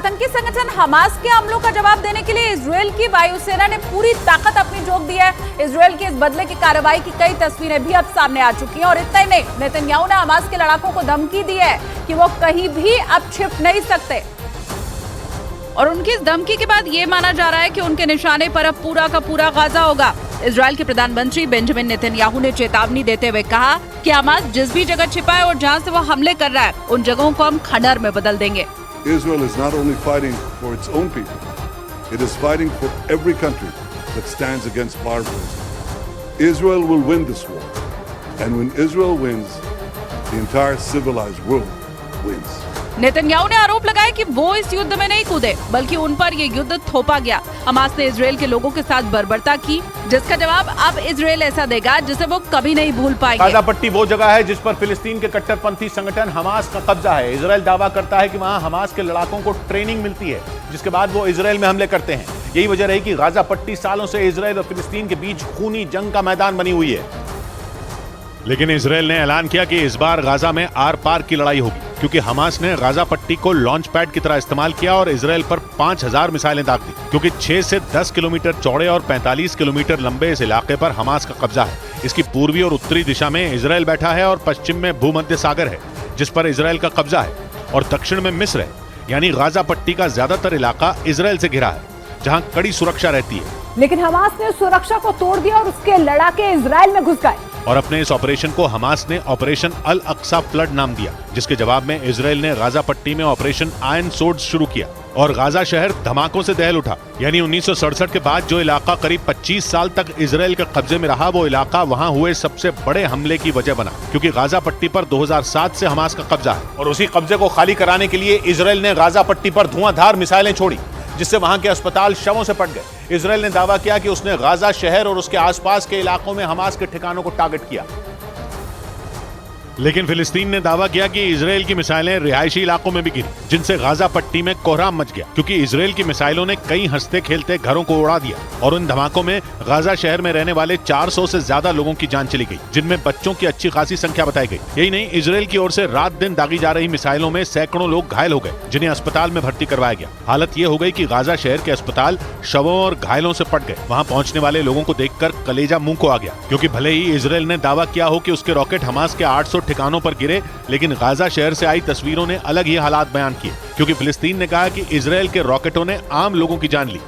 आतंकी संगठन हमास के हमलों का जवाब देने के लिए इजरायल की वायुसेना ने पूरी ताकत अपनी झोंक दी है। इजरायल की इस बदले की कार्रवाई की कई तस्वीरें भी अब सामने आ चुकी हैं और इतना ही नहीं, नेतन्याहू ने हमास के लड़ाकों को धमकी दी है कि वो कहीं भी अब छिप नहीं सकते और उनकी इस धमकी के बाद ये माना जा रहा है कि उनके निशाने पर अब पूरा का पूरा गाजा होगा। इजरायल के प्रधानमंत्री बेंजामिन नेतन्याहू ने चेतावनी देते हुए कहा कि हमास जिस भी जगह छिपा है और जहां से वो हमले कर रहा है, उन जगहों को हम खंडहर में बदल देंगे। Israel is not only fighting for its own people, it is fighting for every country that stands against barbarism. Israel will win this war, and when Israel wins, the entire civilized world wins. Netanyahu ने आरोप लगाया कि वो इस युद्ध में नहीं कूदे, बल्कि उन पर ये युद्ध थोपा गया। हमास ने इजरायल के लोगों के साथ बर्बरता की, जिसका जवाब अब इजरायल ऐसा देगा जिसे वो कभी नहीं भूल पाएंगे। गाजा पट्टी वो जगह है जिस पर फिलिस्तीन के कट्टरपंथी संगठन हमास का कब्जा है। इजरायल दावा करता है कि वहां हमास के लड़ाकों को ट्रेनिंग मिलती है, जिसके बाद वो इजरायल में हमले करते हैं। यही वजह रही कि गाजा पट्टी सालों से इजरायल और फिलिस्तीन के बीच खूनी जंग का मैदान बनी हुई है। लेकिन इजरायल ने ऐलान किया कि इस बार गाजा में आर पार की लड़ाई होगी, क्योंकि हमास ने गाजा पट्टी को लॉन्च पैड की तरह इस्तेमाल किया और इजरायल पर 5000 मिसाइलें दाग दी। क्योंकि 6 से 10 किलोमीटर चौड़े और 45 किलोमीटर लंबे इस इलाके पर हमास का कब्जा है। इसकी पूर्वी और उत्तरी दिशा में इजरायल बैठा है और पश्चिम में भूमध्य सागर है, जिस पर इजरायल का कब्जा है, और दक्षिण में मिस्र है। यानी गाजा पट्टी का ज्यादातर इलाका इजरायल से घिरा है, जहाँ कड़ी सुरक्षा रहती है। लेकिन हमास ने सुरक्षा को तोड़ दिया और उसके लड़ाके इजरायल में घुस गए। और अपने इस ऑपरेशन को हमास ने ऑपरेशन अल अक्सा फ्लड नाम दिया, जिसके जवाब में इजरायल ने गाजा पट्टी में ऑपरेशन आयरन सोर्ड शुरू किया और गाजा शहर धमाकों से दहल उठा। यानी 1967 के बाद जो इलाका करीब 25 साल तक इजरायल के कब्जे में रहा, वो इलाका वहां हुए सबसे बड़े हमले की वजह बना, क्योंकि गाजा पट्टी पर 2007 से हमास का कब्जा है। और उसी कब्जे को खाली कराने के लिए इजरायल ने गाजा पट्टी पर धुआंधार मिसाइलें छोड़ी, जिससे वहां के अस्पताल शवों से पट गए। इजरायल ने दावा किया कि उसने गाजा शहर और उसके आसपास के इलाकों में हमास के ठिकानों को टारगेट किया। लेकिन फिलिस्तीन ने दावा किया कि इजरायल की मिसाइलें रिहायशी इलाकों में भी गिरी, जिनसे गाजा पट्टी में कोहराम मच गया, क्योंकि इजरायल की मिसाइलों ने कई हंसते खेलते घरों को उड़ा दिया और उन धमाकों में गाजा शहर में रहने वाले 400 से ज्यादा लोगों की जान चली गई, जिनमें बच्चों की अच्छी खासी संख्या बताई गई। यही नहीं, इजरायल की ओर से रात दिन दागी जा रही मिसाइलों में सैकड़ों लोग घायल हो गए, जिन्हें अस्पताल में भर्ती करवाया गया। हालत ये हो गई कि गाजा शहर के अस्पताल शवों और घायलों से पट गए। वहां पहुंचने वाले लोगों को देखकर कलेजा मुंह को आ गया, क्योंकि भले ही इजरायल ने दावा किया हो कि उसके रॉकेट हमास के 800 ठिकानों पर गिरे, लेकिन गाजा शहर से आई तस्वीरों ने अलग ही हालात बयान किए, क्योंकि फिलिस्तीन ने कहा कि इजरायल के रॉकेटों ने आम लोगों की जान ली।